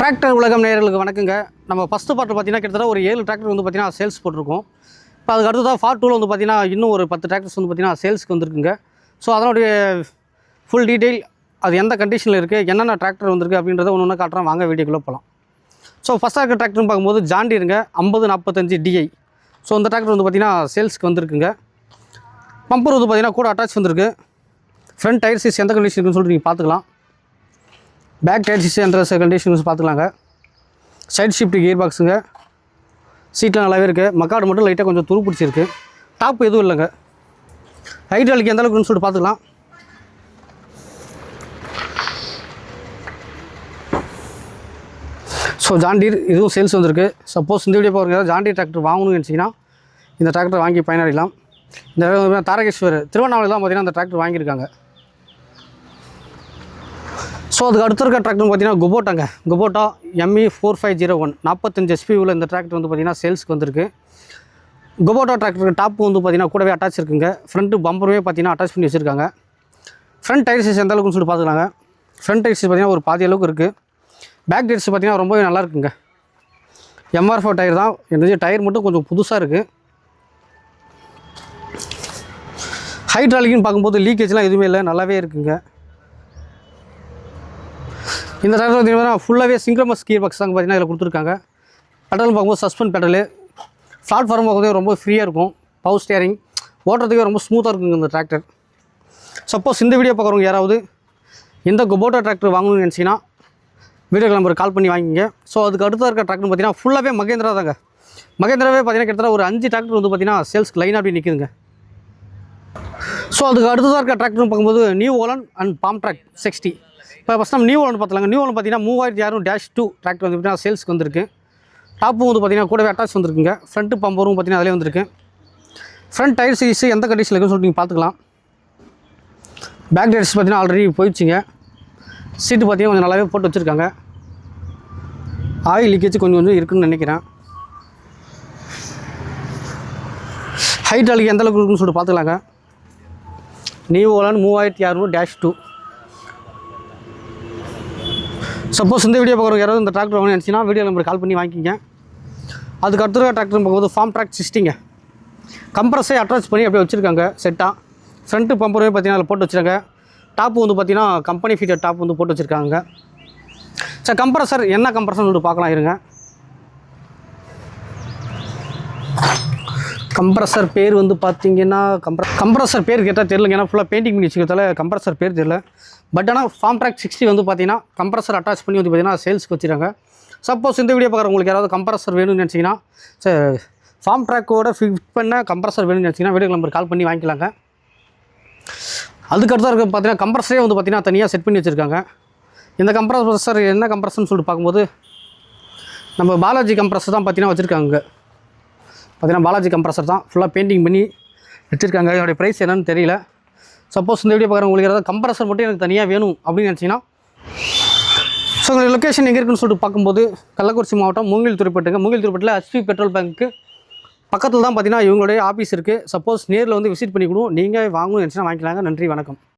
Tractor உலகம் நேயர்களுக்கு வணக்கங்க. நம்ம ஃபஸ்ட்டு பார்ட்டு பார்த்தீங்கன்னா கிட்டத்தட்ட ஒரு 7 டிராக்டர் வந்து பார்த்தீங்கன்னா சேல்ஸ் போட்டிருக்கோம். இப்போ அதுக்கு அடுத்ததாக பார்ட் 2ல வந்து பார்த்தீங்கன்னா இன்னும் ஒரு 10 டிராக்டர்ஸ் வந்து பார்த்தீங்கன்னா சேல்ஸ்க்கு வந்திருக்குங்க. ஸோ அதனுடைய ஃபுல் டீட்டெயில், அது எந்த கண்டிஷனில் இருக்குது, என்னென்ன டிராக்டர் வந்திருக்கு அப்படின்றத ஒன்று ஒன்று காட்டுறேன். வாங்க வீடியோக்குள்ளே போகலாம். ஸோ ஃபஸ்ட்டாக இருக்க டிராக்டர்னு பார்க்கும்போது ஜாண்டிருங்க 5045 DI. ஸோ இந்த டிராக்டர் வந்து பார்த்தீங்கன்னா சேல்ஸ்க்கு வந்திருக்குங்க. பம்பர் வந்து பார்த்தீங்கன்னா கூட அட்டாச் வந்திருக்கு. ஃப்ரண்ட் டயர் சீஸ் எந்த கண்டிஷன் இருக்குன்னு சொல்லிட்டு நீங்கள் பார்த்துக்கலாம். பேக் டயர் சீஸ் எந்த கண்டிஷன்ஸ் பார்த்துக்கலாங்க. சைட் ஷிஃப்ட் கியர் பாக்ஸுங்க. சீட்டில் நல்லாவே இருக்குது. மக்காடு மட்டும் லைட்டாக கொஞ்சம் துரு பிடிச்சிருக்கு. டாப் எதுவும் இல்லைங்க. ஹைட்ராலிக் எந்த அளவுக்குன்னு சொல்லிட்டு பார்த்துக்கலாம். ஸோ ஜாண்டீர் இதுவும் சேல்ஸ் வந்திருக்கு. சப்போஸ் இந்த வீடியோ போகிறீங்க ஜாண்டீர் டிராக்டர் வாங்கணும்னு நினச்சிங்கன்னா இந்த டிராக்டர் வாங்கி பயனடையலாம். இந்த தாரகேஸ்வர் திருவண்ணாமலையில் தான் பார்த்தீங்கன்னா அந்த டிராக்டர் வாங்கியிருக்காங்க. ஸோ அதுக்கு அடுத்த இருக்க டிராக்டர் பார்த்தீங்கன்னா குபோட்டாங்க. குபோட்டா ME 4501 45 HP உள்ள இந்த டிராக்டர் வந்து பார்த்தீங்கன்னா சேல்ஸ்க்கு வந்திருக்கு. குபோட்டா டிராக்டருக்கு டாப் வந்து பார்த்தீங்கன்னா கூடவே அட்டாச் இருக்குங்க. ஃப்ரண்ட்டு பம்பருமே பார்த்தீங்கன்னா அட்டாச் பண்ணி வச்சுருக்காங்க. ஃப்ரண்ட் டயர் சைஸ் எந்த அளவுக்குன்னு சொல்லிட்டு பார்த்துக்கலாங்க. ஃப்ரண்ட் டயர் சைஸ் பார்த்தீங்கன்னா ஒரு பாதி அளவுக்கு இருக்குது. பேக் டயர்ஸ் பார்த்தீங்கன்னா ரொம்பவே நல்லா இருக்குங்க. MR4 டயர் தான். எனக்கு டயர் மட்டும் கொஞ்சம் புதுசாக இருக்குது. ஹைட்ராலிக்னு பார்க்கும்போது லீக்கேஜ்லாம் எதுவுமே இல்லை, நல்லாவே இருக்குங்க. இந்த டிராக்டர் பார்த்தீங்கன்னா ஃபுல்லாகவே சிங்க்ரமஸ் கியர் பாக்ஸ் தாங்க பார்த்தீங்கன்னா இதில் கொடுத்துருக்காங்க. பெடல் பார்க்கும்போது சஸ்பெண்ட் பெடலு. பிளாட்ஃபார்ம் பார்க்கும்போது ரொம்ப ஃப்ரீயாக இருக்கும். பவர் ஸ்டியரிங் ஓட்டுறதுக்கே ரொம்ப ஸ்மூத்தாக இருக்குங்க இந்த டிராக்டர். சப்போஸ் இந்த வீடியோ பார்க்குறவங்க யாராவது இந்த குபோட்டா டிராக்டர் வாங்கணும்னு நினச்சிங்கன்னா வீடியோ நம்பர் கால் பண்ணி வாங்கிங்க. ஸோ அதுக்கு அடுத்த இருக்க டிராக்டர் பார்த்தீங்கன்னா ஃபுல்லாகவே மகேந்திரா தாங்க. மகேந்திராவே பார்த்தீங்கன்னா கிட்டத்தட்ட ஒரு 5 டிராக்டர் வந்து பார்த்தீங்கன்னா சேல்ஸ்க்கு லைனாக அப்படி நிற்குதுங்க. ஸோ அதுக்கு அடுத்ததாக இருக்க டிராக்டர்னு பார்க்கும்போது new Holland and Farmtrac 60. இப்போ ஃபஸ்ட் நம்ம நியூ ஓலன் பார்த்துலாங்க. நியூ ஓலன் பார்த்தீங்கன்னா 3600-2 டிராக்டர் வந்து பார்த்தீங்கன்னா சேல்ஸ்க்கு வந்திருக்கு. டாப்பும் வந்து பார்த்தீங்கன்னா கூடவே அட்டாச் வந்திருக்குங்க. ஃப்ரண்ட்டு பம்பரும் பார்த்தீங்கன்னா அதிலே வந்திருக்கு. ஃப்ரண்ட் டயர் சைஸ் எந்த கண்டிஷனில் இருக்குன்னு சொல்லிட்டு நீங்கள் பார்த்துக்கலாம். பேக் டயர்ஸ் பார்த்தீங்கன்னா ஆல்ரெடி போயிடுச்சுங்க. சீட்டு பார்த்தீங்கன்னா கொஞ்சம் நல்லாவே போட்டு வச்சுருக்காங்க. ஆயில் லீக்கேஜ் கொஞ்சம் கொஞ்சம் இருக்குதுன்னு நினைக்கிறேன். ஹைட்ராலிக் எந்த அளவுக்கு இருக்குன்னு சொல்லிட்டு பார்த்துக்கலாங்க. நியூ ஓலன் 3600-2. சப்போஸ் இந்த வீடியோ பார்க்குறவங்க யாராவது இந்த டிராக்டர் வாங்கணும்னு நினச்சிங்கன்னா வீடியோ நம்பர் கால் பண்ணி வாங்கிக்கிங்க. அதுக்கு அடுத்த டிராக்டர் பார்க்கும்போது ஃபார்ம் ட்ராக் 60ங்க. கம்ப்ரஸை அட்டாச் பண்ணி அப்படியே வச்சுருக்காங்க செட்டாக. ஃப்ரண்ட்டு பம்பரே பார்த்தீங்கன்னா அதில் போட்டு வச்சுருக்காங்க. டாப்பு வந்து பார்த்தீங்கன்னா கம்பெனி ஃபீச்சர் டாப் வந்து போட்டு வச்சுருக்காங்க. சார் கம்ப்ரஸர் என்ன கம்ப்ரஸர்னு சொல்லிட்டு பார்க்கலாம் இருங்க. கம்ப்ரஸர் பேர் வந்து பார்த்தீங்கன்னா கம்ப்ரஸர் பேர் கேட்டால் தெரியலங்க. ஏன்னா ஃபுல்லாக பெயிண்டிங் பண்ணி வச்சுக்கிறதால கம்ப்ரஸர் பேர் தெரியல. பட் ஆனால் ஃபார்ம் ட்ராக் 60 வந்து பார்த்தீங்கன்னா கம்ப்ரஸர் அட்டாச் பண்ணி வந்து பார்த்தீங்கன்னா சேல்ஸ்க்கு வச்சுருக்காங்க. சப்போஸ் இந்த வீடியோ பார்க்குற உங்களுக்கு யாராவது கம்ப்ரஸர் வேணும்னு நினச்சிங்கன்னா சார் ஃபார்ம் ட்ராக்கோட ஃபிட் பண்ண கம்ப்ரஸர் வேணும்னு நினச்சிங்கன்னா வீடியோ நம்பர் கால் பண்ணி வாங்கிக்கலாங்க. அதுக்கடுத்து இருக்க பார்த்தீங்கன்னா கம்ப்ரஸரே வந்து பார்த்தீங்கன்னா தனியாக செட் பண்ணி வச்சுருக்காங்க. இந்த கம்ப்ரஸர் என்ன கம்ப்ரஸர்னு சொல்லிட்டு பார்க்கும்போது நம்ம பாலாஜி கம்ப்ரஸர் தான் பார்த்தீங்கன்னா வச்சுருக்காங்க. பார்த்தீங்கன்னா பாலாஜி கம்ப்ரஸர் தான் ஃபுல்லாக பெயிண்டிங் பண்ணி வச்சுருக்காங்க. இதோடைய ப்ரைஸ் என்னன்னு தெரியல. சப்போஸ் இந்த வீடியோ பார்க்குறவங்க உங்களுக்கு ஏதாவது கம்ப்ரஸர் மட்டும் எனக்கு தனியாக வேணும் அப்படின்னு நினச்சிங்கன்னா ஸோ உங்களுடைய லொக்கேஷன் எங்கே இருக்குன்னு சொல்லிட்டு பார்க்கும்போது கள்ளக்குறிச்சி மாவட்டம் மூங்கில் துறைப்பட்டுங்க. மூங்கில் துறைப்பட்டில் HP பெட்ரோல் பங்க்கு பக்கத்தில் தான் பார்த்தீங்கன்னா இவங்களுடைய ஆஃபீஸ் இருக்குது. சப்போஸ் நேரில் வந்து விசிட் பண்ணி கூட நீங்கள் வாங்கணும்னு நினச்சினா வாங்கிக்கலாங்க. நன்றி, வணக்கம்.